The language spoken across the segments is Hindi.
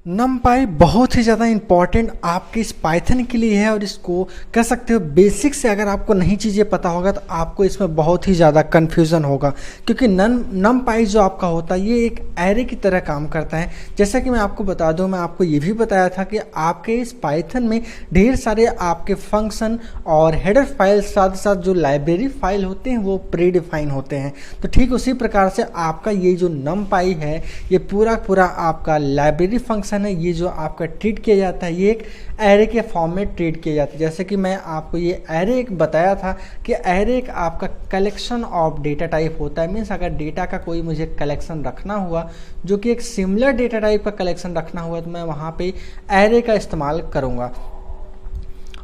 NumPy बहुत ही ज़्यादा इम्पॉर्टेंट आपके इस पाइथन के लिए है और इसको कह सकते हो बेसिक से अगर आपको नहीं चीज़ें पता होगा तो आपको इसमें बहुत ही ज़्यादा कन्फ्यूज़न होगा, क्योंकि NumPy जो आपका होता है ये एक एरे की तरह काम करता है। जैसा कि मैं आपको बता दूं, मैं आपको ये भी बताया था कि आपके इस पाइथन में ढेर सारे आपके फंक्शन और हेडर फाइल साथ साथ जो लाइब्रेरी फाइल होते हैं वो प्री डिफाइन होते हैं। तो ठीक उसी प्रकार से आपका ये जो NumPy है ये पूरा आपका लाइब्रेरी फंक्शन है, ये जो आपका ट्रीट किया जाता है ये एक एरे के फॉर्म में ट्रीट किया जाता है। जैसे कि मैं आपको ये एरे एक बताया था कि एरे एक आपका कलेक्शन ऑफ डेटा टाइप होता है। मीन्स अगर डेटा का कोई मुझे कलेक्शन रखना हुआ जो कि एक सिमिलर डेटा टाइप का कलेक्शन रखना हुआ तो मैं वहाँ पे एरे का इस्तेमाल करूँगा।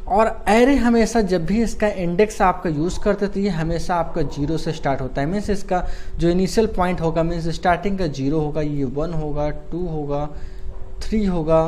और एरे हमेशा जब भी इसका इंडेक्स आपका यूज़ करते तो ये हमेशा आपका 0 से स्टार्ट होता है। मीन्स इसका जो इनिशियल पॉइंट होगा मीन्स स्टार्टिंग का 0 होगा, ये 1 होगा, 2 होगा, 3 होगा,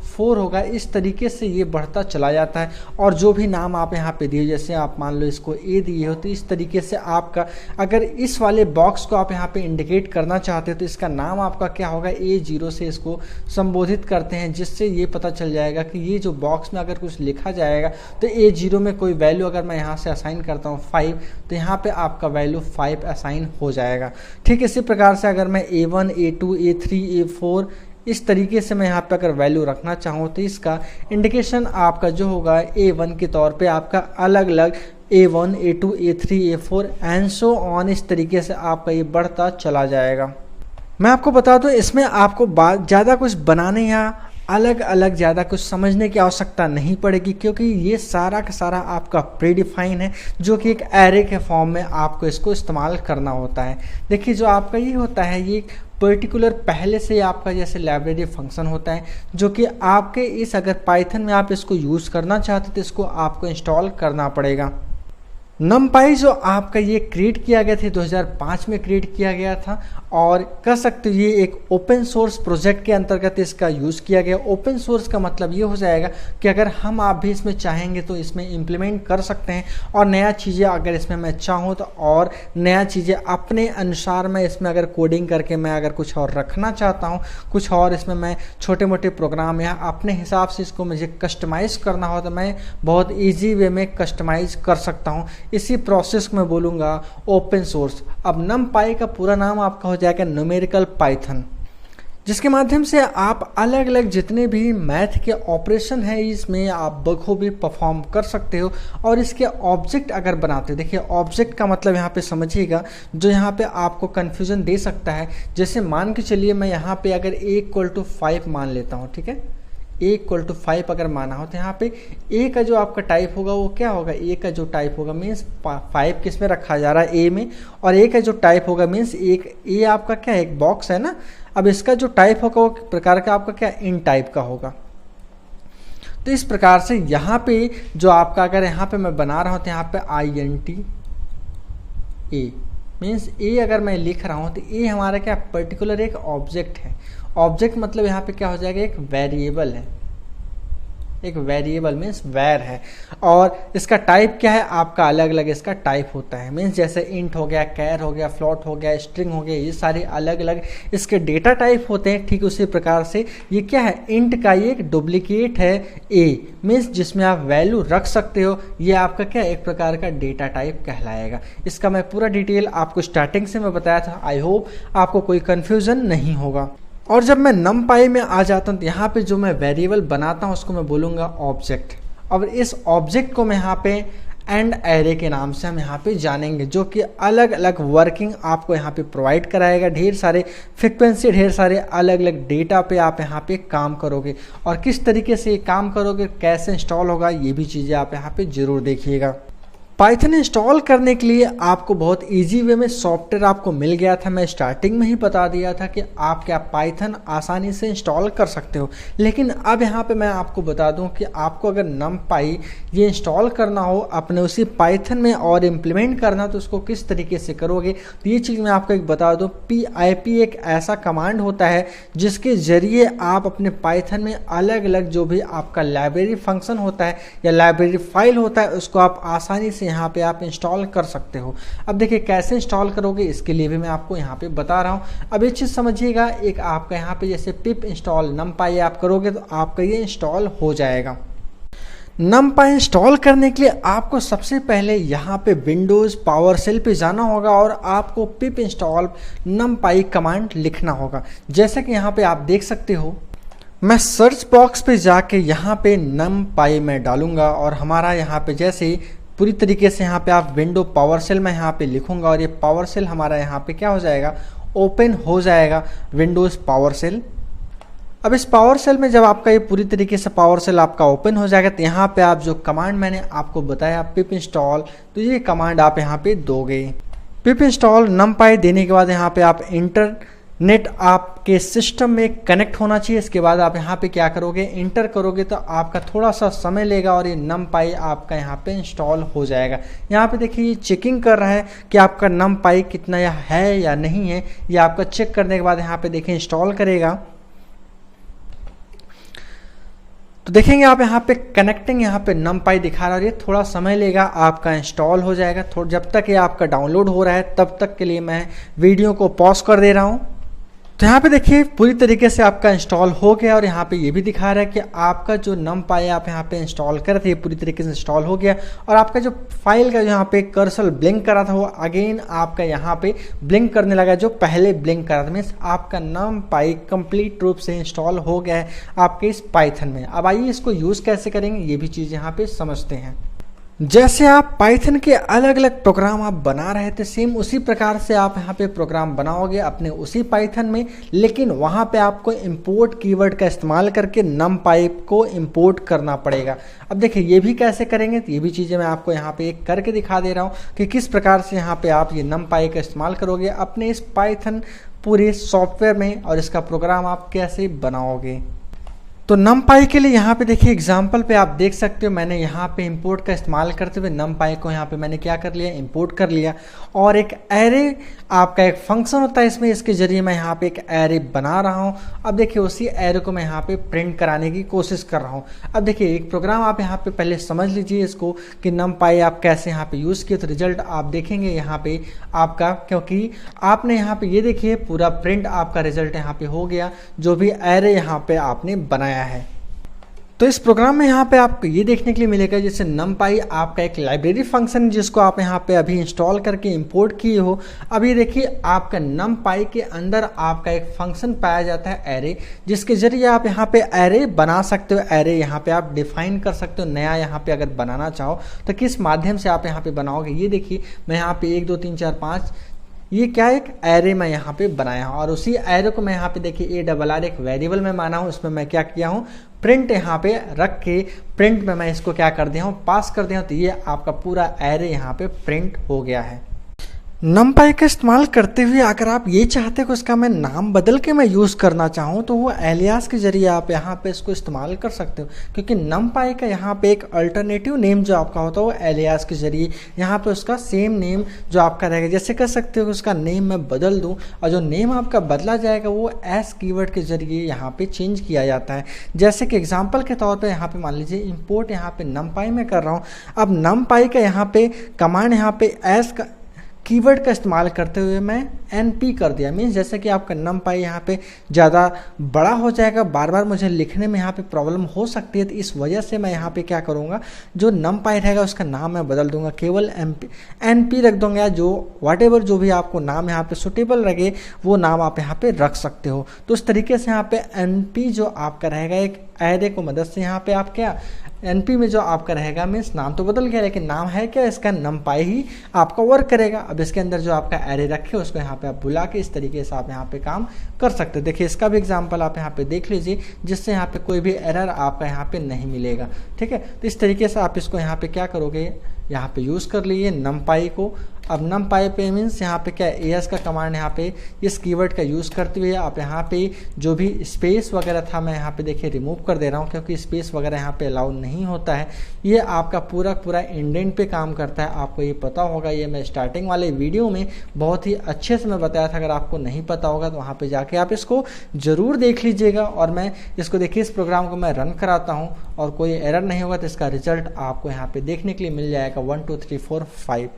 4 होगा, इस तरीके से ये बढ़ता चला जाता है। और जो भी नाम आप यहाँ पे दिए, जैसे आप मान लो इसको ए दिए हो तो इस तरीके से आपका अगर इस वाले बॉक्स को आप यहाँ पे इंडिकेट करना चाहते हो तो इसका नाम आपका क्या होगा, A0 से इसको संबोधित करते हैं, जिससे ये पता चल जाएगा कि ये जो बॉक्स में अगर कुछ लिखा जाएगा तो A0 में कोई वैल्यू अगर मैं यहाँ से असाइन करता हूँ 5 तो यहाँ पर आपका वैल्यू 5 असाइन हो जाएगा। ठीक इसी प्रकार से अगर मैं A1, A2, A3, A4 इस तरीके से मैं यहाँ पे अगर वैल्यू रखना चाहूँ तो इसका इंडिकेशन आपका जो होगा A1 के तौर पे आपका अलग अलग A1, A2, A3, A4 and so on, इस तरीके से आपका ये बढ़ता चला जाएगा। मैं आपको बता दूँ इसमें आपको ज़्यादा कुछ बनाने या अलग अलग ज़्यादा कुछ समझने की आवश्यकता नहीं पड़ेगी, क्योंकि ये सारा का सारा आपका प्रीडिफाइन है जो कि एक एरे के फॉर्म में आपको इसको इस्तेमाल करना होता है। देखिए जो आपका ये होता है ये पर्टिकुलर पहले से आपका जैसे लाइब्रेरी फंक्शन होता है जो कि आपके इस अगर पाइथन में आप इसको यूज़ करना चाहते तो इसको आपको इंस्टॉल करना पड़ेगा। NumPy जो आपका ये क्रिएट किया गया था 2005 में क्रिएट किया गया था और कह सकते हो ये एक ओपन सोर्स प्रोजेक्ट के अंतर्गत इसका यूज़ किया गया। ओपन सोर्स का मतलब ये हो जाएगा कि अगर हम आप भी इसमें चाहेंगे तो इसमें इम्प्लीमेंट कर सकते हैं और नया चीज़ें अगर इसमें मैं चाहूँ तो और नया चीज़ें अपने अनुसार मैं इसमें अगर कोडिंग करके मैं अगर कुछ और रखना चाहता हूँ, कुछ और इसमें मैं छोटे मोटे प्रोग्राम या अपने हिसाब से इसको मुझे कस्टमाइज़ करना हो तो मैं बहुत ईजी वे में कस्टमाइज़ कर सकता हूँ। इसी प्रोसेस में बोलूँगा ओपन सोर्स। अब NumPy का पूरा नाम आपका हो जाएगा न्यूमेरिकल पाइथन, जिसके माध्यम से आप अलग अलग जितने भी मैथ के ऑपरेशन हैं इसमें आप बखूबी परफॉर्म कर सकते हो। और इसके ऑब्जेक्ट अगर बनाते हो, देखिए ऑब्जेक्ट का मतलब यहाँ पे समझिएगा जो यहाँ पे आपको कन्फ्यूज़न दे सकता है। जैसे मान के चलिए मैं यहाँ पे अगर A=5 मान लेता हूँ, ठीक है, A=5 अगर माना हो तो यहाँ पे A का जो आपका टाइप होगा वो क्या होगा, A का जो टाइप होगा मीन्स 5 किस में रखा जा रहा है, A में, और A का जो टाइप होगा मीन्स A आपका क्या है, एक बॉक्स है ना। अब इसका जो टाइप होगा वो प्रकार का आपका क्या इन टाइप का होगा। तो इस प्रकार से यहाँ पे जो आपका अगर यहाँ पे मैं बना रहा हूँ तो यहाँ पे INT A मीन्स A अगर मैं लिख रहा हूँ तो A हमारा क्या पर्टिकुलर एक ऑब्जेक्ट है। ऑब्जेक्ट मतलब यहाँ पे क्या हो जाएगा, एक वेरिएबल है, एक वेरिएबल मीन्स वैर है। और इसका टाइप क्या है आपका अलग अलग इसका टाइप होता है। मीन्स जैसे इंट हो गया, कैर हो गया, फ्लोट हो गया, स्ट्रिंग हो गया, ये सारे अलग अलग इसके डेटा टाइप होते हैं। ठीक उसी प्रकार से ये क्या है, इंट का ये एक डुप्लीकेट है A मीन्स जिसमें आप वैल्यू रख सकते हो। ये आपका क्या एक प्रकार का डेटा टाइप कहलाएगा। इसका मैं पूरा डिटेल आपको स्टार्टिंग से मैं बताया था। आई होप आपको कोई कन्फ्यूज़न नहीं होगा। और जब मैं NumPy में आ जाता हूँ तो यहाँ पे जो मैं वेरिएबल बनाता हूँ उसको मैं बोलूँगा ऑब्जेक्ट। और इस ऑब्जेक्ट को मैं यहाँ पे एंड एरे के नाम से हम यहाँ पे जानेंगे, जो कि अलग अलग वर्किंग आपको यहाँ पे प्रोवाइड कराएगा। ढेर सारे फ्रिक्वेंसी, ढेर सारे अलग अलग डेटा पे आप यहाँ पे काम करोगे और किस तरीके से ये काम करोगे, कैसे इंस्टॉल होगा, ये भी चीज़ें आप यहाँ पे ज़रूर देखिएगा। पाइथन इंस्टॉल करने के लिए आपको बहुत इजी वे में सॉफ्टवेयर आपको मिल गया था। मैं स्टार्टिंग में ही बता दिया था कि आप क्या पाइथन आसानी से इंस्टॉल कर सकते हो। लेकिन अब यहाँ पे मैं आपको बता दूं कि आपको अगर NumPy ये इंस्टॉल करना हो अपने उसी पाइथन में और इम्प्लीमेंट करना तो उसको किस तरीके से करोगे, तो ये चीज़ मैं आपको एक बता दूँ। PIP एक ऐसा कमांड होता है जिसके ज़रिए आप अपने पाइथन में अलग अलग जो भी आपका लाइब्रेरी फंक्शन होता है या लाइब्रेरी फाइल होता है उसको आप आसानी से से यहाँ पे आप इंस्टॉल कर सकते हो। अब देखिए कैसे इंस्टॉल करोगे इसके लिए भी मैं आपको यहाँ पे बता रहा हूँ। अब एक चीज़ समझिएगा, एक आपका यहाँ पे जैसे पिप इंस्टॉल numpy आप करोगे तो आपका ये इंस्टॉल हो जाएगा। numpy इंस्टॉल करने के लिए आपको सबसे पहले यहाँ पे विंडोज़ पावरशेल पे जाना होगा और आपको पिप इंस्टॉल numpy कमांड लिखना होगा। जैसा कि यहाँ पे आप देख सकते हो, मैं सर्च बॉक्स पे जाके यहाँ पे numpy में डालूंगा और हमारा यहाँ पे जैसे पूरी तरीके से यहाँ पे आप विंडो पावरशेल में यहाँ पे लिखूंगा और ये पावरशेल हमारा यहाँ पे क्या हो जाएगा, ओपन हो जाएगा विंडोज़ पावरशेल। अब इस पावरशेल में जब आपका ये पूरी तरीके से पावरशेल आपका ओपन हो जाएगा तो यहाँ पे आप जो कमांड मैंने आपको बताया पिप इंस्टॉल, तो ये कमांड आप यहाँ पे दोगे। पिप इंस्टॉल numpy देने के बाद यहाँ पे आप इंटरनेट आपके सिस्टम में कनेक्ट होना चाहिए। इसके बाद आप यहाँ पे क्या करोगे, इंटर करोगे तो आपका थोड़ा सा समय लेगा और ये numpy आपका यहाँ पे इंस्टॉल हो जाएगा। यहाँ पे देखिए ये चेकिंग कर रहा है कि आपका numpy कितना है या नहीं है। ये आपका चेक करने के बाद यहाँ पे देखिए इंस्टॉल करेगा तो देखेंगे आप यहाँ पे कनेक्टिंग यहाँ पे numpy दिखा रहा है और ये थोड़ा समय लेगा, आपका इंस्टॉल हो जाएगा। जब तक ये आपका डाउनलोड हो रहा है तब तक के लिए मैं वीडियो को पॉज कर दे रहा हूँ। तो यहाँ पे देखिए पूरी तरीके से आपका इंस्टॉल हो गया और यहाँ पे ये भी दिखा रहा है कि आपका जो numpy आप यहाँ पे इंस्टॉल कर थे पूरी तरीके से इंस्टॉल हो गया और आपका जो फाइल का यहाँ पे कर्सर ब्लिंक करा था वो अगेन आपका यहाँ पे ब्लिंक करने लगा, जो पहले ब्लिंक करा था। मीन्स आपका numpy कंप्लीट रूप से इंस्टॉल हो गया है आपके इस पाइथन में। अब आइए इसको यूज़ कैसे करेंगे ये भी चीज़ यहाँ पे समझते हैं। जैसे आप पाइथन के अलग अलग प्रोग्राम आप बना रहे थे सेम उसी प्रकार से आप यहाँ पे प्रोग्राम बनाओगे अपने उसी पाइथन में, लेकिन वहाँ पे आपको इंपोर्ट कीवर्ड का इस्तेमाल करके numpy को इंपोर्ट करना पड़ेगा। अब देखिए ये भी कैसे करेंगे, तो ये भी चीज़ें मैं आपको यहाँ पे एक करके दिखा दे रहा हूँ कि किस प्रकार से यहाँ पे आप ये numpy का इस्तेमाल करोगे अपने इस पाइथन पूरे सॉफ्टवेयर में और इसका प्रोग्राम आप कैसे बनाओगे। तो numpy के लिए यहाँ पे देखिए एग्जाम्पल पे आप देख सकते हो, मैंने यहाँ पे इंपोर्ट का इस्तेमाल करते हुए numpy को यहाँ पे मैंने क्या कर लिया, इंपोर्ट कर लिया। और एक एरे आपका एक फंक्शन होता है इसमें, इसके जरिए मैं यहाँ पे एक एरे बना रहा हूँ। अब देखिए उसी एरे को मैं यहाँ पे प्रिंट कराने की कोशिश कर रहा हूँ। अब देखिए एक प्रोग्राम आप यहाँ पे पहले समझ लीजिए इसको कि numpy आप कैसे यहाँ पे यूज़ किए, तो रिजल्ट आप देखेंगे यहाँ पे आपका, क्योंकि आपने यहाँ पे ये देखिए पूरा प्रिंट आपका रिजल्ट यहाँ पे हो गया जो भी एरे यहाँ पे आपने बनाया है। तो इस प्रोग्राम में यहाँ पे आपको ये देखने के लिए मिलेगा जैसे numpy आपका एक लाइब्रेरी फंक्शन जिसको आप यहाँ पे अभी इंस्टॉल करके इंपोर्ट किए हो। अब ये देखिए आपका numpy के अंदर आपका एक फंक्शन पाया जाता है एरे, जिसके जरिए आप यहाँ पे एरे बना सकते हो। एरे यहाँ पे आप डिफाइन कर सकते हो, नया यहाँ पे अगर बनाना चाहो तो किस माध्यम से आप यहाँ पे बनाओगे। ये देखिए मैं यहाँ पे 1 2 3 4 5 ये क्या एक एरे मैं यहाँ पे बनाया हूँ और उसी एरे को मैं यहाँ पे देखिए ARR एक वेरिएबल में माना हूँ। इसमें मैं क्या किया हूँ, प्रिंट यहाँ पे रख के प्रिंट में मैं इसको क्या कर दिया हूँ, पास कर दिया हूँ। तो ये आपका पूरा एरे यहाँ पे प्रिंट हो गया है। numpy का इस्तेमाल करते हुए अगर आप ये चाहते हो कि उसका मैं नाम बदल के मैं यूज़ करना चाहूँ तो वो एलियास के जरिए आप यहाँ पे इसको इस्तेमाल कर सकते हो, क्योंकि numpy का यहाँ पे एक अल्टरनेटिव नेम जो आपका होता है वो एलियास के जरिए यहाँ पे उसका सेम नेम जो आपका रहेगा। जैसे कर सकते हो कि उसका नेम मैं बदल दूँ और जो नेम आपका बदला जाएगा वो एस कीवर्ड के जरिए यहाँ पे चेंज किया जाता है। जैसे कि एग्जाम्पल के तौर पर यहाँ पे मान लीजिए इम्पोर्ट यहाँ पे numpy में कर रहा हूँ। अब numpy का यहाँ पे कमांड यहाँ पे एस का कीवर्ड का इस्तेमाल करते हुए मैं NP कर दिया। मीन्स जैसे कि आपका numpy यहाँ पे ज़्यादा बड़ा हो जाएगा, बार बार मुझे लिखने में यहाँ पे प्रॉब्लम हो सकती है, तो इस वजह से मैं यहाँ पे क्या करूँगा, जो numpy रहेगा उसका नाम मैं बदल दूंगा, केवल NP रख दूंगा। जो व्हाटएवर जो भी आपको नाम यहाँ पे सुटेबल लगे वो नाम आप यहाँ पे रख सकते हो। तो इस तरीके से यहाँ पे NP जो आपका रहेगा एक एरे को मदद से यहाँ पे आप क्या NP में जो आपका रहेगा, मीन्स नाम तो बदल गया लेकिन नाम है क्या, इसका numpy ही आपका वर्क करेगा। अब इसके अंदर जो आपका एरे रखे उसको यहाँ पे आप बुला के इस तरीके से आप यहाँ पे काम कर सकते हो। देखिए इसका भी एग्जांपल आप यहाँ पे देख लीजिए जिससे यहाँ पे कोई भी एरर आपका यहाँ पे नहीं मिलेगा। ठीक है, तो इस तरीके से आप इसको यहाँ पे क्या करोगे, यहाँ पे यूज़ कर लीजिए numpy को अब numpy पे मीन्स यहाँ पे क्या है, as का कमांड यहाँ पे इस कीवर्ड का यूज़ करते हुए आप यहाँ पे जो भी स्पेस वगैरह था मैं यहाँ पे देखिए रिमूव कर दे रहा हूँ, क्योंकि स्पेस वगैरह यहाँ पे अलाउ नहीं होता है। ये आपका पूरा इंडेंट पे काम करता है, आपको ये पता होगा। ये मैं स्टार्टिंग वाले वीडियो में बहुत ही अच्छे से मैं बताया था, अगर आपको नहीं पता होगा तो वहाँ पे जाके आप इसको ज़रूर देख लीजिएगा। और मैं इसको देखिए, इस प्रोग्राम को मैं रन कराता हूँ और कोई एरर नहीं होगा तो इसका रिजल्ट आपको यहाँ पे देखने के लिए मिल जाएगा 1 2 3 4 5।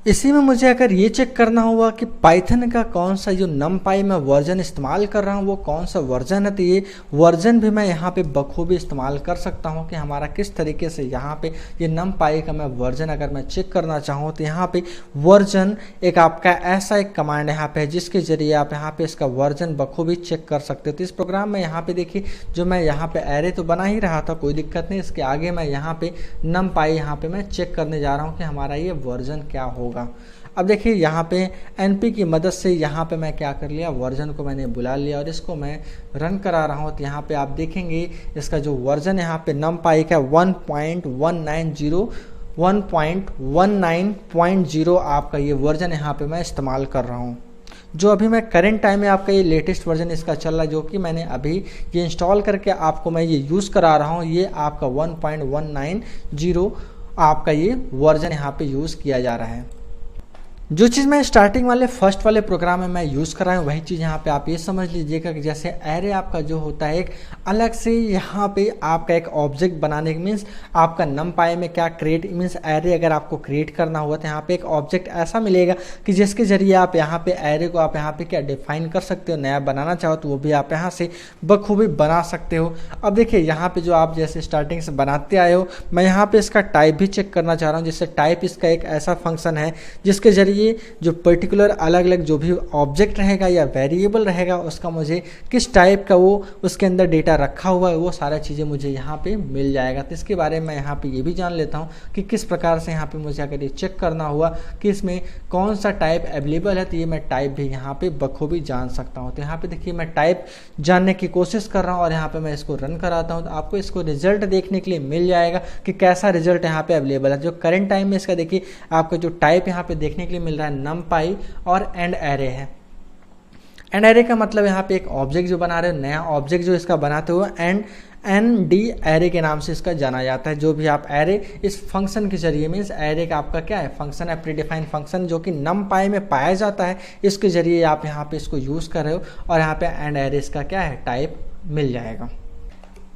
इसी में मुझे अगर ये चेक करना होगा कि पाइथन का कौन सा जो numpy मैं वर्जन इस्तेमाल कर रहा हूँ वो कौन सा वर्जन है, तो ये वर्जन भी मैं यहाँ पे बखूबी इस्तेमाल कर सकता हूँ कि हमारा किस तरीके से यहाँ पे ये numpy का मैं वर्जन अगर मैं चेक करना चाहूँ तो यहाँ पे वर्जन एक आपका ऐसा एक कमांड यहाँ पे है जिसके जरिए आप यहाँ पे इसका वर्जन बखूबी चेक कर सकते हो। तो इस प्रोग्राम में यहाँ पे देखिए, जो मैं यहाँ पे एरे तो बना ही रहा था, कोई दिक्कत नहीं। इसके आगे मैं यहाँ पे numpy यहाँ पे मैं चेक करने जा रहा हूँ कि हमारा ये वर्जन क्या होगा। अब देखिए यहाँ पे np की मदद से यहाँ पे मैं क्या कर लिया, वर्जन को मैंने बुला लिया और इसको मैं रन करा रहा हूँ। तो यहाँ पे आप देखेंगे इसका जो वर्जन यहाँ पे numpy का 1.19.0 आपका ये वर्जन यहाँ पे मैं इस्तेमाल कर रहा हूँ। जो अभी मैं करंट टाइम में आपका ये लेटेस्ट वर्जन इसका चल रहा है, जो कि मैंने अभी ये इंस्टॉल करके आपको मैं ये यूज़ करा रहा हूँ। ये आपका 1.190 आपका ये वर्जन यहाँ पे यूज़ किया जा रहा है। जो चीज़ मैं स्टार्टिंग वाले फर्स्ट वाले प्रोग्राम में मैं यूज़ कर रहा हूँ वही चीज़ यहाँ पे आप ये समझ लीजिएगा कि जैसे एरे आपका जो होता है एक अलग से यहाँ पे आपका एक ऑब्जेक्ट बनाने के मीन्स आपका numpy में क्या क्रिएट मीन्स एरे अगर आपको क्रिएट करना हुआ तो यहाँ पे एक ऑब्जेक्ट ऐसा मिलेगा कि जिसके जरिए आप यहाँ पे एरे को आप यहाँ पे क्या डिफाइन कर सकते हो। नया बनाना चाहो तो वो भी आप यहाँ से बखूबी बना सकते हो। अब देखिए यहाँ पे जो आप जैसे स्टार्टिंग से बनाते आए हो, मैं यहाँ पे इसका टाइप भी चेक करना चाह रहा हूँ। जैसे टाइप इसका एक ऐसा फंक्शन है जिसके जरिए ये जो पर्टिकुलर अलग अलग जो भी ऑब्जेक्ट रहेगा या वेरिएबल रहेगा उसका मुझे किस टाइप का वो उसके अंदर डेटा रखा हुआ है वो सारा चीज़ें मुझे यहाँ पे मिल जाएगा। तो इसके बारे में यहाँ पे ये भी जान लेता हूँ कि किस प्रकार से यहाँ पे मुझे अगर ये चेक करना हुआ कि इसमें कौन सा टाइप अवेलेबल है, तो ये मैं टाइप भी यहाँ पे बखूबी जान सकता हूँ। तो यहाँ पे देखिए मैं टाइप जानने की कोशिश कर रहा हूँ और यहाँ पे मैं इसको रन कराता हूँ तो आपको इसको रिजल्ट देखने के लिए मिल जाएगा कि कैसा रिजल्ट यहाँ पे अवेलेबल है। जो करंट टाइम में इसका देखिए आपको जो टाइप यहाँ पे देखने के लिए मिल रहा है numpy और एंड एरे है। एंड एरे का मतलब यहाँ पे एक ऑब्जेक्ट जो बना रहे हो, नया ऑब्जेक्ट जो इसका बनाते हो एंड ND एरे के नाम से इसका जाना जाता है। जो भी आप एरे इस फंक्शन के जरिए मीन्स एरे का आपका क्या है फंक्शन है, प्रीडिफाइंड फंक्शन जो कि numpy में पाया जाता है, इसके जरिए आप यहाँ पे इसको यूज़ कर रहे हो और यहाँ पे एंड एरे इसका क्या है टाइप मिल जाएगा।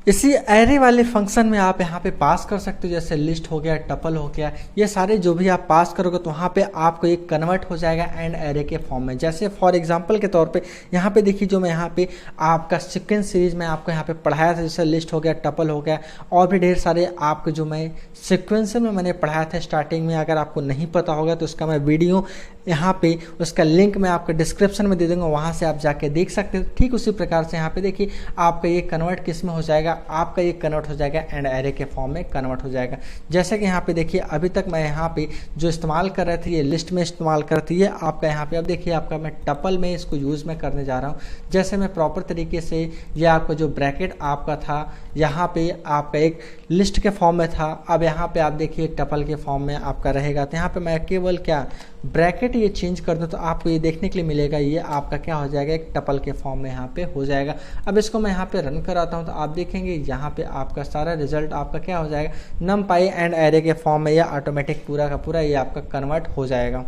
इसी एरे वाले फंक्शन में आप यहाँ पे पास कर सकते हो, जैसे लिस्ट हो गया, टपल हो गया, ये सारे जो भी आप पास करोगे तो वहाँ पे आपको एक कन्वर्ट हो जाएगा एंड एरे के फॉर्म में। जैसे फॉर एग्जांपल के तौर पे यहाँ पे देखिए, जो मैं यहाँ पे आपका सीक्वेंस सीरीज में आपको यहाँ पे पढ़ाया था, जैसे लिस्ट हो गया, टपल हो गया और भी ढेर सारे आपको जो मैं सीक्वेंस में मैंने पढ़ाया था स्टार्टिंग में। अगर आपको नहीं पता होगा तो उसका मैं वीडियो यहाँ पे उसका लिंक मैं आपको डिस्क्रिप्शन में दे दूँगा, वहाँ से आप जाके देख सकते हो। ठीक उसी प्रकार से यहाँ पे देखिए आपका ये कन्वर्ट किस में हो जाएगा, आपका ये कन्वर्ट हो जाएगा एंड एरे के फॉर्म में कन्वर्ट हो जाएगा। जैसे कि यहाँ पे देखिए अभी तक मैं यहाँ पे जो इस्तेमाल कर रहे थे ये लिस्ट में इस्तेमाल कर रहे थे, ये आपका यहाँ पे अब देखिए आपका मैं टपल में इसको यूज़ में करने जा रहा हूँ। जैसे मैं प्रॉपर तरीके से ये आपका जो ब्रैकेट आपका था यहाँ पे आपका एक लिस्ट के फॉर्म में था, अब यहाँ पे आप देखिए टपल के फॉर्म में आपका रहेगा। तो यहाँ पे मैं केवल क्या ब्रैकेट ये चेंज कर दूँ तो आपको ये देखने के लिए मिलेगा, ये आपका क्या हो जाएगा एक टपल के फॉर्म में यहाँ पे हो जाएगा। अब इसको मैं यहाँ पे रन कराता हूँ तो आप देखेंगे यहाँ पे आपका सारा रिजल्ट आपका क्या हो जाएगा numpy एंड एरे के फॉर्म में, या ऑटोमेटिक पूरा का पूरा ये आपका कन्वर्ट हो जाएगा।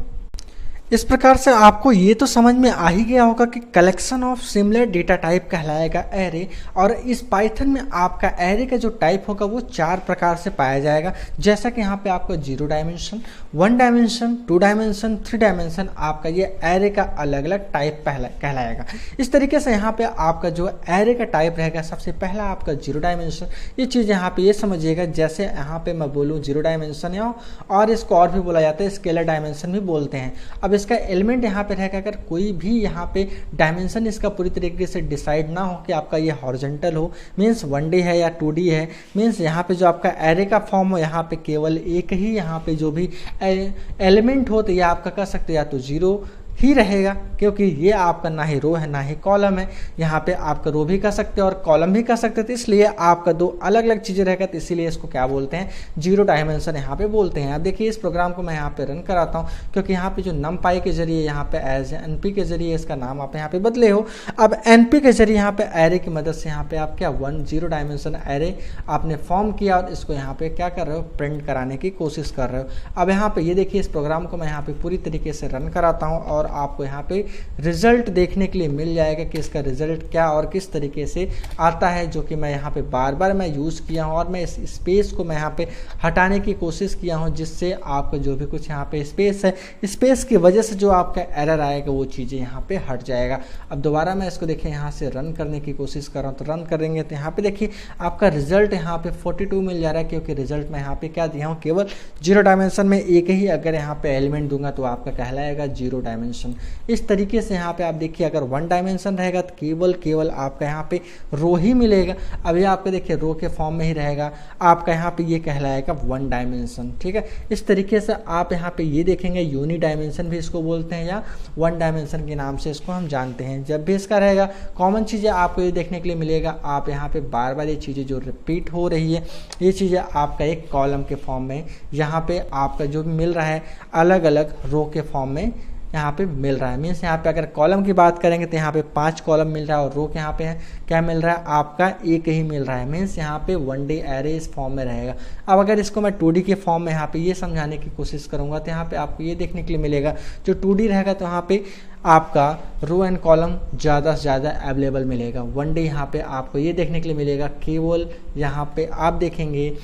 इस प्रकार से आपको ये तो समझ में आ ही गया होगा कि collection of similar data type कहलाएगा एरे, और इस पाइथन में आपका एरे का जो टाइप होगा वो 4 प्रकार से पाया जाएगा। जैसा कि यहाँ पे आपको 0 डायमेंशन, 1 डायमेंशन, 2 डायमेंशन, 3 डायमेंशन आपका ये एरे का अलग अलग टाइप कहलाएगा। इस तरीके से यहाँ पे आपका जो एरे का टाइप रहेगा, सबसे पहला आपका 0 डायमेंशन। ये चीज़ यहाँ पे ये समझिएगा, जैसे यहाँ पे मैं बोलूँ 0 डायमेंशन या और इसको और भी बोला जाता है स्केलर डायमेंशन भी बोलते हैं। अब इसका एलिमेंट यहाँ पे रहेगा, अगर कोई भी यहाँ पे डायमेंशन इसका पूरी तरीके से डिसाइड ना हो कि आपका ये हॉरिजॉन्टल हो, मीन्स 1D है या 2D है, मीन्स यहाँ पे जो आपका एरे का फॉर्म हो यहाँ पे केवल एक ही यहाँ पे जो भी एलिमेंट हो तो ये आपका कह सकते हो या तो 0 ही रहेगा, क्योंकि ये आपका ना ही रो है ना ही कॉलम है। यहाँ पे आपका रो भी कर सकते हो और कॉलम भी कर सकते हो, तो इसलिए आपका दो अलग अलग चीज़ें रहेगा, तो इसीलिए इसको क्या बोलते हैं, जीरो डायमेंशन यहाँ पे बोलते हैं। अब देखिए इस प्रोग्राम को मैं यहाँ पे रन कराता हूँ, क्योंकि यहाँ पे जो numpy के जरिए यहाँ पे एज एनपी के जरिए इसका नाम आप यहाँ पे बदले हो। अब एनपी के जरिए यहाँ पे एरे की मदद से यहाँ पे आप क्या जीरो डायमेंशन एरे आपने फॉर्म किया और इसको यहाँ पे क्या कर रहे हो, प्रिंट कराने की कोशिश कर रहे हो। अब यहाँ पे ये देखिए इस प्रोग्राम को मैं यहाँ पे पूरी तरीके से रन कराता हूँ और आपको यहाँ पे रिजल्ट देखने के लिए मिल जाएगा कि इसका रिजल्ट क्या और किस तरीके से आता है, जो कि मैं यहाँ पे बार बार मैं यूज़ किया हूँ और मैं इस स्पेस को मैं यहाँ पे हटाने की कोशिश किया हूँ, जिससे आपका जो भी कुछ यहाँ पे स्पेस है, स्पेस की वजह से जो आपका एरर आएगा वो चीज़ें यहाँ पे हट जाएगा। अब दोबारा मैं इसको देखिए यहाँ से रन करने की कोशिश कर रहा हूँ, तो रन करेंगे तो यहाँ पे देखिए आपका रिजल्ट यहाँ पे 42 मिल जा रहा है, क्योंकि रिजल्ट मैं यहाँ पे क्या दिया हूँ, केवल जीरो डायमेंशन में एक ही अगर यहाँ पे एलिमेंट दूंगा तो आपका कहलाएगा जीरो डायमेंशन। इस तरीके से यहाँ पे आप देखिए अगर वन डायमेंशन रहेगा तो केवल आपका यहाँ पे रो ही मिलेगा। अभी आपको देखिए रो के फॉर्म में ही रहेगा, आपका यहाँ पे ये कहलाएगा वन डायमेंशन। ठीक है, इस तरीके से आप यहाँ पे ये देखेंगे यूनी डायमेंशन भी इसको बोलते हैं या वन डायमेंशन के नाम से इसको हम जानते हैं। जब भी इसका रहेगा कॉमन चीज़ें आपको ये देखने के लिए मिलेगा, आप यहाँ पे बार बार ये चीज़ें जो रिपीट हो रही है ये चीज़ें आपका एक कॉलम के फॉर्म में यहाँ पे आपका जो भी मिल रहा है अलग अलग रो के फॉर्म में यहाँ पे मिल रहा है। मीन्स यहाँ पे अगर कॉलम की बात करेंगे तो यहाँ पे 5 कॉलम मिल रहा है और रो के यहाँ पे है क्या मिल रहा है, आपका एक ही मिल रहा है। मीन्स यहाँ पे वन डे एरे इस फॉर्म में रहेगा। अब अगर इसको मैं 2D के फॉर्म में यहाँ पे ये समझाने की कोशिश करूँगा तो यहाँ पे आपको ये देखने के लिए मिलेगा, जो 2D रहेगा तो यहाँ पे आपका रो एंड कॉलम ज़्यादा से ज़्यादा अवेलेबल मिलेगा। वन डे यहाँ पे आपको ये देखने के लिए मिलेगा, केवल यहाँ पे आप देखेंगे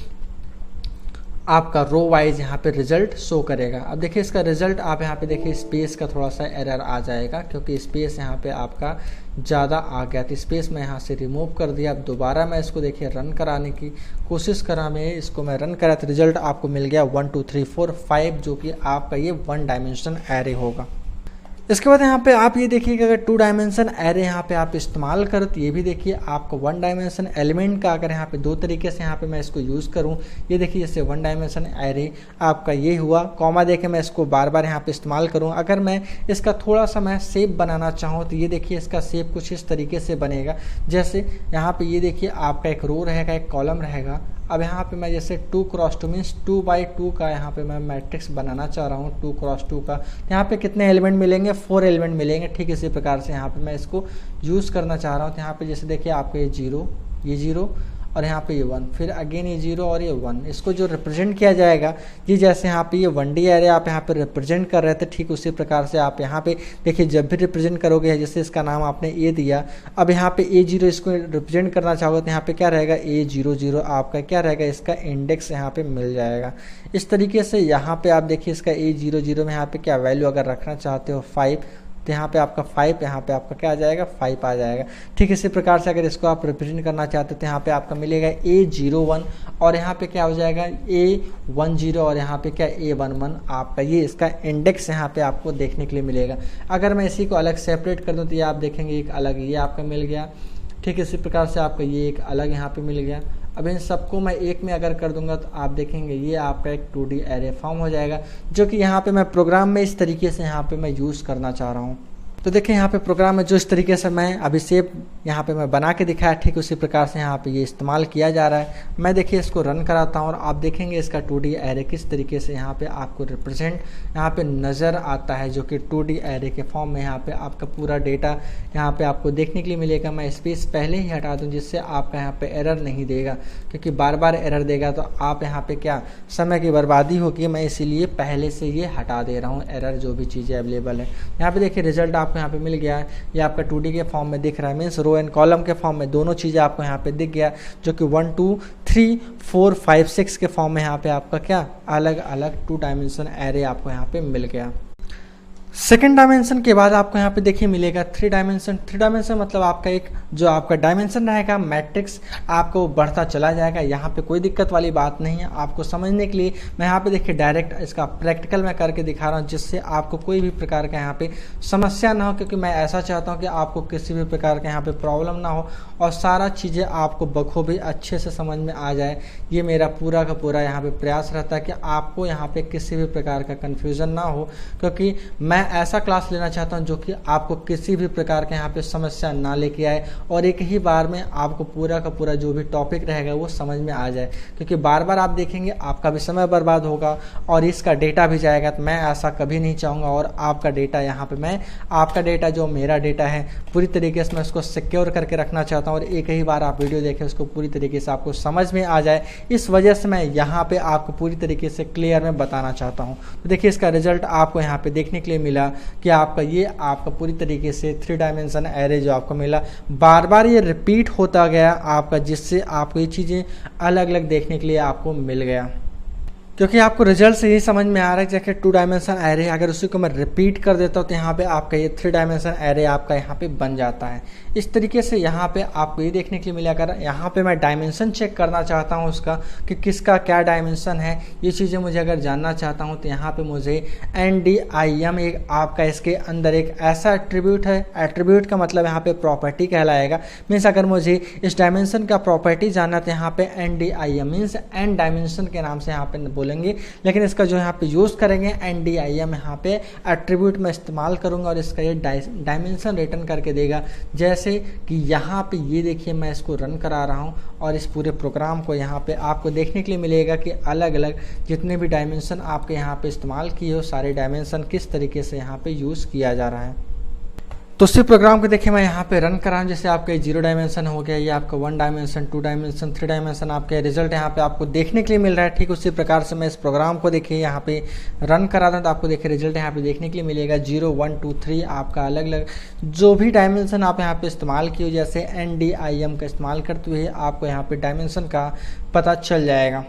आपका रो वाइज यहाँ पे रिजल्ट शो करेगा। अब देखिए इसका रिजल्ट आप यहाँ पे देखिए स्पेस का थोड़ा सा एरर आ जाएगा, क्योंकि स्पेस यहाँ पे आपका ज़्यादा आ गया, तो स्पेस मैं यहाँ से रिमूव कर दिया। अब दोबारा मैं इसको देखिए रन कराने की कोशिश करा, मैं इसको मैं रन करा तो रिजल्ट आपको मिल गया 1 2 3 4 5, जो कि आपका ये वन डायमेंशन एरे होगा। इसके बाद यहाँ पे आप ये देखिए कि अगर 2 डायमेंशन एरे यहाँ पे आप इस्तेमाल करो तो ये भी देखिए आपको 1 डायमेंशन एलिमेंट का अगर यहाँ पे 2 तरीके से यहाँ पे मैं इसको यूज़ करूँ, ये देखिए जैसे 1 डायमेंशन एरे आपका ये हुआ, कॉमा देके मैं इसको बार बार यहाँ पे इस्तेमाल करूँ। अगर मैं इसका थोड़ा सा मैं शेप बनाना चाहूँ तो ये देखिए इसका शेप कुछ इस तरीके से बनेगा, जैसे यहाँ पे ये देखिए आपका एक रो रहेगा, एक कॉलम रहेगा। अब यहाँ पे मैं जैसे 2 क्रॉस 2 मीन्स 2 बाई 2 का यहाँ पे मैं मैट्रिक्स बनाना चाह रहा हूँ, 2 क्रॉस 2 का। यहाँ पे कितने एलिमेंट मिलेंगे, 4 एलिमेंट मिलेंगे। ठीक इसी प्रकार से यहाँ पे मैं इसको यूज़ करना चाह रहा हूँ। तो यहाँ पे जैसे देखिए आपको ये जीरो और यहाँ पे ये 1, फिर अगेन ये 0 और ये 1, इसको जो रिप्रेजेंट किया जाएगा जी, जैसे यहाँ पे ये 1D एरे आप यहाँ पे रिप्रेजेंट कर रहे थे, ठीक उसी प्रकार से आप यहाँ पे देखिए जब भी रिप्रेजेंट करोगे, जैसे इसका नाम आपने ए दिया, अब यहाँ पे A0 इसको रिप्रेजेंट करना चाहोगे तो यहाँ पे क्या रहेगा, A00 आपका क्या रहेगा, इसका इंडेक्स यहाँ पे मिल जाएगा। इस तरीके से यहाँ पे आप देखिए इसका A00 में यहाँ पे क्या वैल्यू अगर रखना चाहते हो 5, तो यहाँ पे आपका 5, यहाँ पे आपका क्या आ जाएगा, 5 आ जाएगा। ठीक इसी प्रकार से अगर इसको आप रिप्रेजेंट करना चाहते हो तो यहाँ पे आपका मिलेगा A01 और यहाँ पे क्या हो जाएगा A10 और यहाँ पे क्या A11, आपका ये इसका इंडेक्स यहाँ पे आपको देखने के लिए मिलेगा। अगर मैं इसी को अलग सेपरेट कर दूँ तो ये आप देखेंगे एक अलग ये आपका मिल गया। ठीक इसी प्रकार से आपका ये एक अलग यहाँ पे मिल गया। अब इन सबको मैं एक में अगर कर दूंगा तो आप देखेंगे ये आपका एक 2D एरे फॉर्म हो जाएगा, जो कि यहाँ पे मैं प्रोग्राम में इस तरीके से यहाँ पे मैं यूज़ करना चाह रहा हूँ। तो देखिए यहाँ पे प्रोग्राम में जो इस तरीके से मैं अभी शेप यहाँ पे मैं बना के दिखाया, ठीक उसी प्रकार से यहाँ पे ये इस्तेमाल किया जा रहा है। मैं देखिए इसको रन कराता हूँ और आप देखेंगे इसका 2D एरे किस तरीके से यहाँ पे आपको रिप्रेजेंट यहाँ पे नज़र आता है, जो कि 2D एरे के फॉर्म में यहाँ पे आपका पूरा डेटा यहाँ पे आपको देखने के लिए मिलेगा। मैं स्पेस पहले ही हटा दूँ जिससे आपका यहाँ पे एरर नहीं देगा, क्योंकि बार बार एरर देगा तो आप यहाँ पे क्या समय की बर्बादी होगी। मैं इसीलिए पहले से ये हटा दे रहा हूँ एरर जो भी चीज़ें अवेलेबल है। यहाँ पे देखिए रिजल्ट आपको यहाँ पे मिल गया है, ये आपका 2D के फॉर्म में दिख रहा है, मीन्स रो एंड कॉलम के फॉर्म में दोनों चीज़ें आपको यहाँ पे दिख गया, जो कि 1 2 3 4 5 6 के फॉर्म में यहाँ पे आपका क्या अलग अलग 2 डायमेंशन एरे आपको यहाँ पे मिल गया। सेकेंड डायमेंशन के बाद आपको यहाँ पे देखिए मिलेगा 3 डायमेंशन। 3 डायमेंशन मतलब आपका एक जो आपका डायमेंशन रहेगा मैट्रिक्स आपको बढ़ता चला जाएगा। यहाँ पे कोई दिक्कत वाली बात नहीं है। आपको समझने के लिए मैं यहाँ पे देखिए डायरेक्ट इसका प्रैक्टिकल मैं करके दिखा रहा हूँ, जिससे आपको कोई भी प्रकार का यहाँ पे समस्या ना हो, क्योंकि मैं ऐसा चाहता हूँ कि आपको किसी भी प्रकार का यहाँ पे प्रॉब्लम ना हो और सारा चीज़ें आपको बखूबी अच्छे से समझ में आ जाए। ये मेरा पूरा का पूरा यहाँ पे प्रयास रहता है कि आपको यहाँ पे किसी भी प्रकार का कन्फ्यूज़न ना हो, क्योंकि मैं मैं ऐसा क्लास लेना चाहता हूं जो कि आपको किसी भी प्रकार के यहाँ पे समस्या ना लेके आए और एक ही बार में आपको पूरा का पूरा जो भी टॉपिक रहेगा वो समझ में आ जाए, क्योंकि बार बार आप देखेंगे आपका भी समय बर्बाद होगा और इसका डेटा भी जाएगा। तो मैं ऐसा कभी नहीं चाहूँगा और आपका डेटा यहाँ पे मैं आपका डेटा जो मेरा डेटा है पूरी तरीके से मैं उसको सिक्योर करके रखना चाहता हूँ और एक ही बार आप वीडियो देखें उसको पूरी तरीके से आपको समझ में आ जाए। इस वजह से मैं यहाँ पे आपको पूरी तरीके से क्लियर में बताना चाहता हूँ। तो देखिए इसका रिजल्ट आपको यहाँ पे देखने के लिए मिला कि आपका पूरी तरीके से 3 डायमेंशन एरे जो आपको मिला, बार बार ये रिपीट होता गया आपका, जिससे आपको ये चीज़ें अलग अलग देखने के लिए आपको मिल गया। क्योंकि आपको रिजल्ट से ये समझ में आ रहा है जैसे 2 डायमेंशन एरे, अगर उसी को मैं रिपीट कर देता हूँ तो यहाँ पे आपका ये 3 डायमेंशन एरे आपका यहाँ पे बन जाता है। इस तरीके से यहाँ पे आपको ये देखने के लिए मिला कर यहाँ पे मैं डायमेंशन चेक करना चाहता हूँ उसका कि किसका क्या डायमेंशन है, ये चीज़ें मुझे अगर जानना चाहता हूँ तो यहाँ पे मुझे NDIM एक आपका इसके अंदर एक ऐसा एट्रीब्यूट है, एट्रीब्यूट का मतलब यहाँ पे प्रॉपर्टी कहलाएगा। मीन्स अगर मुझे इस डायमेंशन का प्रॉपर्टी जानना तो यहाँ पे NDIM मीन्स एंड डायमेंशन के नाम से यहाँ पे बोलेंगे, लेकिन इसका जो यहाँ पे यूज़ करेंगे NDIM यहाँ पे एट्रीब्यूट में इस्तेमाल करूँगा और इसका ये डायमेंशन रिटर्न करके देगा। जैसे कि यहाँ पे ये देखिए मैं इसको रन करा रहा हूँ और इस पूरे प्रोग्राम को यहाँ पे आपको देखने के लिए मिलेगा कि अलग अलग जितने भी डायमेंशन आपके यहाँ पे इस्तेमाल किए हो सारे डायमेंशन किस तरीके से यहाँ पे यूज़ किया जा रहा है। तो उसी प्रोग्राम को देखिए मैं यहाँ पे रन कर रहा हूँ। जैसे आपका 0 डायमेंशन हो गया, ये आपका 1 डायमेंशन, 2 डायमेंशन, 3 डायमेंशन आपके रिजल्ट यहाँ पे आपको देखने के लिए मिल रहा है। ठीक उसी प्रकार से मैं इस प्रोग्राम को देखिए यहाँ पे रन करा था तो आपको देखिए रिजल्ट यहाँ पे देखने के लिए मिलेगा 0, 1, 2, 3 आपका अलग अलग जो भी डायमेंशन आप यहाँ पे इस्तेमाल किए, जैसे NDIM का इस्तेमाल करते हुए आपको यहाँ पे डायमेंशन का पता चल जाएगा।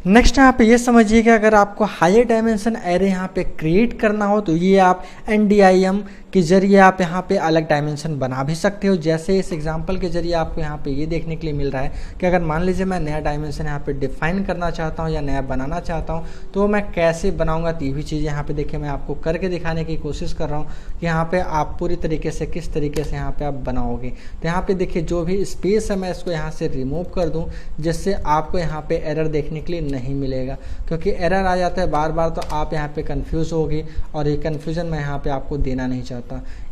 नेक्स्ट यहाँ पे ये समझिएगा अगर आपको हायर डायमेंशन एरे यहाँ पे क्रिएट करना हो तो ये आप NDIM के जरिए आप यहाँ पे अलग डायमेंशन बना भी सकते हो। जैसे इस एग्जांपल के जरिए आपको यहाँ पे ये देखने के लिए मिल रहा है कि अगर मान लीजिए मैं नया डायमेंशन यहाँ पे डिफाइन करना चाहता हूँ या नया बनाना चाहता हूँ तो मैं कैसे बनाऊँगा, तो ये भी चीज़ यहाँ पे देखिए मैं आपको करके दिखाने की कोशिश कर रहा हूँ कि यहाँ पे आप पूरी तरीके से किस तरीके से यहाँ पे आप बनाओगे। तो यहाँ पे देखिए जो भी स्पेस है मैं इसको यहाँ से रिमूव कर दूँ जिससे आपको यहाँ पे एरर देखने के लिए नहीं मिलेगा, क्योंकि एरर आ जाता है बार बार तो आप यहाँ पे कंफ्यूज होगी और ये कंफ्यूजन मैं यहाँ पे आपको देना नहीं चाहता।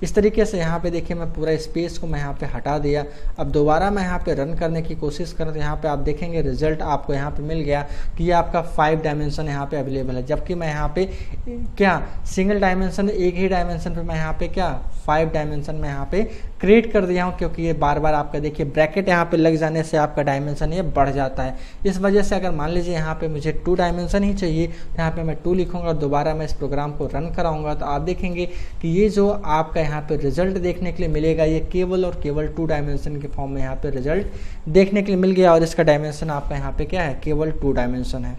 इस तरीके से यहाँ पे देखिए मैं पूरा स्पेस को मैं यहाँ पे हटा दिया। अब दोबारा मैं यहाँ पे रन करने की कोशिश करूँ तो यहाँ पे आप देखेंगे रिजल्ट आपको यहाँ पे मिल गया कि ये आपका 5 डायमेंशन यहाँ पे अवेलेबल है, जबकि मैं यहाँ पे क्या सिंगल डायमेंशन एक ही डायमेंशन पे मैं यहाँ पे क्या 5 डायमेंशन में यहाँ पे क्रिएट कर दिया हूँ, क्योंकि ये बार बार आपका देखिए ब्रैकेट यहाँ पे लग जाने से आपका डायमेंशन ये बढ़ जाता है। इस वजह से अगर मान लीजिए यहाँ पे मुझे 2 डायमेंशन ही चाहिए तो यहाँ पे मैं 2 लिखूंगा और दोबारा मैं इस प्रोग्राम को रन कराऊंगा तो आप देखेंगे कि ये जो आपका यहाँ पे रिजल्ट देखने के लिए मिलेगा ये केवल और केवल 2 डायमेंशन के फॉर्म में यहाँ पे रिजल्ट देखने के लिए मिल गया और इसका डायमेंशन आपका यहाँ पे क्या है, केवल 2 डायमेंशन है।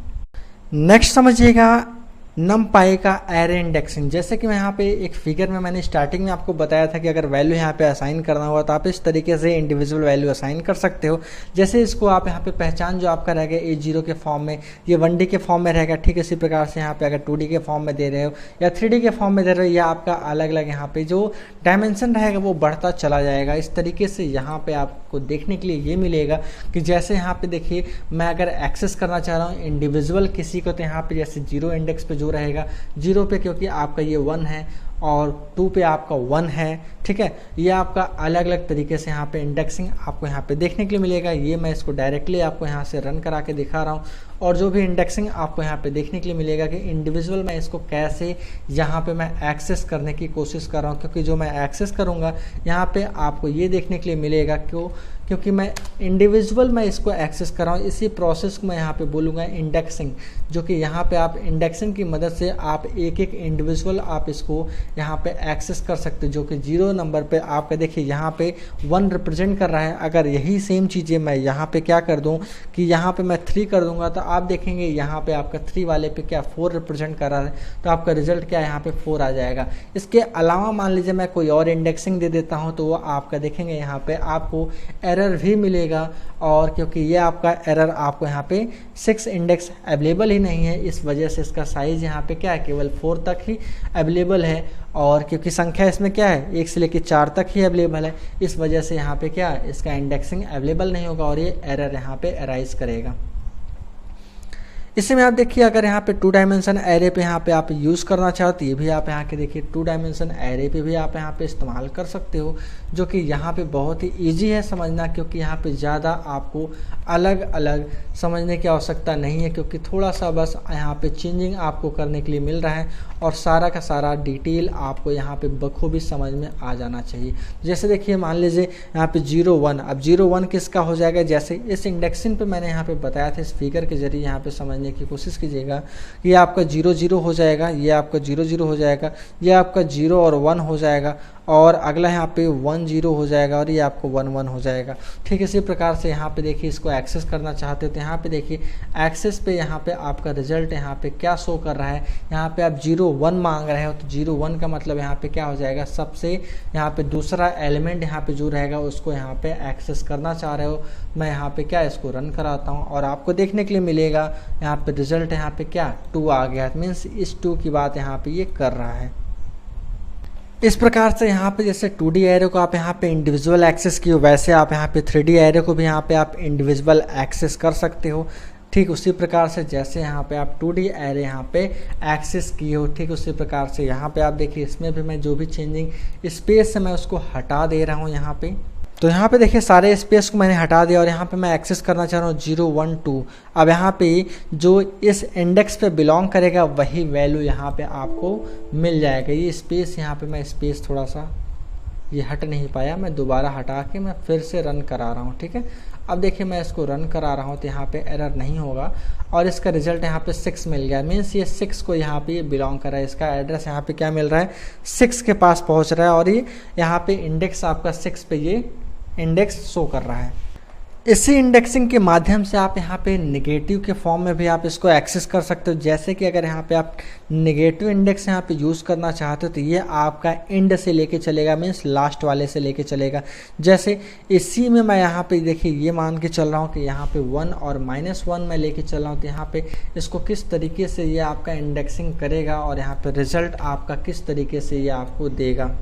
नेक्स्ट समझिएगा NumPy का एरे इंडेक्सिंग। जैसे कि मैं यहाँ पे एक फिगर में मैंने स्टार्टिंग में आपको बताया था कि अगर वैल्यू यहाँ पे असाइन करना हुआ तो आप इस तरीके से इंडिविजुअल वैल्यू असाइन कर सकते हो। जैसे इसको आप यहाँ पे पहचान जो आपका रहेगा A0 के फॉर्म में, ये 1D के फॉर्म में रहेगा। ठीक इसी प्रकार से यहाँ पे अगर 2D के फॉर्म में दे रहे हो या 3D के फॉर्म में दे रहे हो या आपका अलग अलग यहाँ पे जो डायमेंशन रहेगा वो बढ़ता चला जाएगा। इस तरीके से यहाँ पे आपको देखने के लिए ये मिलेगा कि जैसे यहाँ पे देखिए मैं अगर एक्सेस करना चाह रहा हूँ इंडिविजुअल किसी को तो यहाँ पे जैसे 0 इंडेक्स पे जो रहेगा 0 पे क्योंकि आपका ये 1 है और 2 पे आपका 1 है। ठीक है, ये आपका अलग अलग तरीके से यहाँ पे इंडेक्सिंग आपको यहाँ पे देखने के लिए मिलेगा। ये मैं इसको डायरेक्टली आपको यहाँ से रन करा के दिखा रहा हूँ और जो भी इंडेक्सिंग आपको यहाँ पे देखने के लिए मिलेगा कि इंडिविजुअल मैं इसको कैसे यहाँ पे मैं एक्सेस करने की कोशिश कर रहा हूँ, क्योंकि जो मैं एक्सेस करूँगा यहाँ पे आपको ये देखने के लिए मिलेगा क्योंकि मैं इंडिविजुअल मैं इसको एक्सेस कर रहा हूँ। इसी प्रोसेस को मैं यहाँ पे बोलूँगा इंडेक्सिंग, जो कि यहाँ पे आप इंडेक्सिंग की मदद से आप एक एक इंडिविजुअल आप इसको यहाँ पे एक्सेस कर सकते हो। जो कि 0 नंबर पे आपका देखिए यहाँ पे 1 रिप्रेजेंट कर रहा है। अगर यही सेम चीज़ें मैं यहाँ पे क्या कर दूँ कि यहाँ पे मैं 3 कर दूंगा तो आप देखेंगे यहाँ पे आपका 3 वाले पे क्या 4 रिप्रेजेंट कर रहा है, तो आपका रिजल्ट क्या यहाँ पे 4 आ जाएगा। इसके अलावा मान लीजिए मैं कोई और इंडेक्सिंग दे देता हूँ तो वो आपका देखेंगे यहाँ पे आपको एरर भी मिलेगा, और क्योंकि ये आपका एरर आपको यहाँ पे 6 इंडेक्स अवेलेबल ही नहीं है, इस वजह से इसका साइज़ यहाँ पे क्या है केवल 4 तक ही अवेलेबल है। और क्योंकि संख्या इसमें क्या है 1 से लेकर 4 तक ही अवेलेबल है, इस वजह से यहाँ पे क्या इसका इंडेक्सिंग अवेलेबल नहीं होगा और ये एरर यहाँ पे अराइज करेगा। इसी में आप देखिए अगर यहाँ पे 2 डायमेंशन एरे पे यहाँ पे आप यूज़ करना चाहो तो ये भी आप यहाँ के देखिए 2 डायमेंशन एरे पे भी आप यहाँ पे इस्तेमाल कर सकते हो, जो कि यहाँ पे बहुत ही इजी है समझना, क्योंकि यहाँ पे ज़्यादा आपको अलग अलग समझने की आवश्यकता नहीं है, क्योंकि थोड़ा सा बस यहाँ पे चेंजिंग आपको करने के लिए मिल रहा है और सारा का सारा डिटेल आपको यहाँ पे बखूबी समझ में आ जाना चाहिए। जैसे देखिए मान लीजिए यहाँ पे 0 1, अब 0 1 किसका हो जाएगा, जैसे इस इंडेक्सिंग पे मैंने यहाँ पे बताया था, इस फिगर के जरिए यहाँ पे समझने की कोशिश कीजिएगा। ये आपका 0 0 हो जाएगा, ये आपका 0 0 हो जाएगा, ये आपका 0 और 1 हो जाएगा, और अगला यहाँ पे 1 0 हो जाएगा, और ये आपको 1 1 हो जाएगा। ठीक इसी प्रकार से यहाँ पे देखिए इसको एक्सेस करना चाहते हो तो यहाँ पे देखिए एक्सेस पे यहाँ पे आपका रिजल्ट यहाँ पे क्या शो कर रहा है। यहाँ पे आप 0 1 मांग रहे हो तो 0 1 का मतलब यहाँ पे क्या हो जाएगा, सबसे यहाँ पे दूसरा एलिमेंट यहाँ पे जो रहेगा उसको यहाँ पे एक्सेस करना चाह रहे हो। मैं यहाँ पे क्या इसको रन कराता हूँ और आपको देखने के लिए मिलेगा यहाँ पे रिजल्ट यहाँ पे क्या 2 आ गया, मीन्स इस 2 की बात यहाँ पे ये कर रहा है। इस प्रकार से यहाँ पे जैसे 2D एरे को आप यहाँ पे इंडिविजुअल एक्सेस किए हो, वैसे आप यहाँ पे 3D एरे को भी यहाँ पे आप इंडिविजुअल एक्सेस कर सकते हो। ठीक उसी प्रकार से जैसे यहाँ पे आप 2D एरे यहाँ पे एक्सेस किए हो, ठीक उसी प्रकार से यहाँ पे आप देखिए इसमें भी मैं जो भी चेंजिंग स्पेस से मैं उसको हटा दे रहा हूँ यहाँ पे। तो यहाँ पे देखिए सारे स्पेस को मैंने हटा दिया और यहाँ पे मैं एक्सेस करना चाह रहा हूँ 0 1 2। अब यहाँ पे जो इस इंडेक्स पे बिलोंग करेगा वही वैल्यू यहाँ पे आपको मिल जाएगा। ये स्पेस यहाँ पे मैं स्पेस थोड़ा सा ये हट नहीं पाया, मैं दोबारा हटा के मैं फिर से रन करा रहा हूँ। ठीक है, अब देखिए मैं इसको रन करा रहा हूँ तो यहाँ पे एरर नहीं होगा और इसका रिजल्ट यहाँ पे 6 मिल गया, मीन्स ये 6 को यहाँ पे बिलोंग कर रहा है। इसका एड्रेस यहाँ पे क्या मिल रहा है, 6 के पास पहुँच रहा है और ये यहाँ पे इंडेक्स आपका 6 पे ये इंडेक्स शो कर रहा है। इसी इंडेक्सिंग के माध्यम से आप यहाँ पे नेगेटिव के फॉर्म में भी आप इसको एक्सेस कर सकते हो। जैसे कि अगर यहाँ पे आप नेगेटिव इंडेक्स यहाँ पे यूज़ करना चाहते हो तो ये आपका एंड से लेके चलेगा, मीन्स लास्ट वाले से लेके चलेगा। जैसे इसी में मैं यहाँ पे देखिए ये मान के चल रहा हूँ कि यहाँ पे 1 और -1 मैं लेके चल रहा हूँ, तो यहाँ पे इसको किस तरीके से ये आपका इंडेक्सिंग करेगा और यहाँ पे रिजल्ट आपका किस तरीके से ये आपको देगा।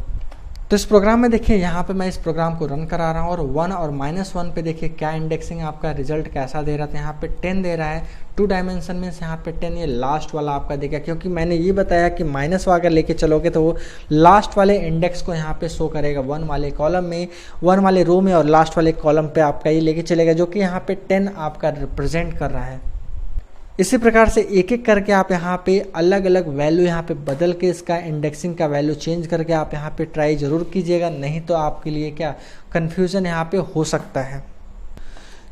तो इस प्रोग्राम में देखिए यहाँ पे मैं इस प्रोग्राम को रन करा रहा हूँ और 1 और -1 पे देखिए क्या इंडेक्सिंग आपका रिजल्ट कैसा दे रहा था। यहाँ पे 10 दे रहा है, 2 डायमेंशन में यहाँ पे 10 ये लास्ट वाला आपका देगा, क्योंकि मैंने ये बताया कि माइनस अगर लेके चलोगे तो वो लास्ट वाले इंडेक्स को यहाँ पे शो करेगा 1 वाले कॉलम में, 1 वाले रो में, और लास्ट वाले कॉलम पे आपका ये लेके चलेगा, जो कि यहाँ पे 10 आपका रिप्रेजेंट कर रहा है। इसी प्रकार से एक एक करके आप यहाँ पे अलग अलग वैल्यू यहाँ पे बदल के इसका इंडेक्सिंग का वैल्यू चेंज करके आप यहाँ पे ट्राई ज़रूर कीजिएगा, नहीं तो आपके लिए क्या कन्फ्यूज़न यहाँ पे हो सकता है।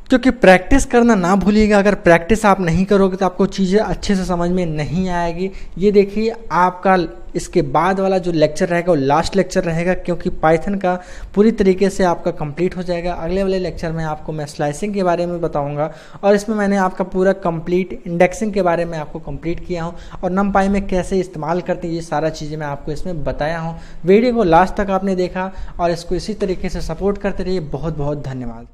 क्योंकि प्रैक्टिस करना ना भूलिएगा, अगर प्रैक्टिस आप नहीं करोगे तो आपको चीज़ें अच्छे से समझ में नहीं आएगी। ये देखिए आपका इसके बाद वाला जो लेक्चर रहेगा वो लास्ट लेक्चर रहेगा, क्योंकि पाइथन का पूरी तरीके से आपका कंप्लीट हो जाएगा। अगले वाले लेक्चर में आपको मैं स्लाइसिंग के बारे में बताऊंगा और इसमें मैंने आपका पूरा कंप्लीट इंडेक्सिंग के बारे में आपको कंप्लीट किया हूँ और NumPy में कैसे इस्तेमाल करते हैं ये सारा चीज़ें मैं आपको इसमें बताया हूँ। वीडियो को लास्ट तक आपने देखा और इसको इसी तरीके से सपोर्ट करते रहिए। बहुत बहुत धन्यवाद।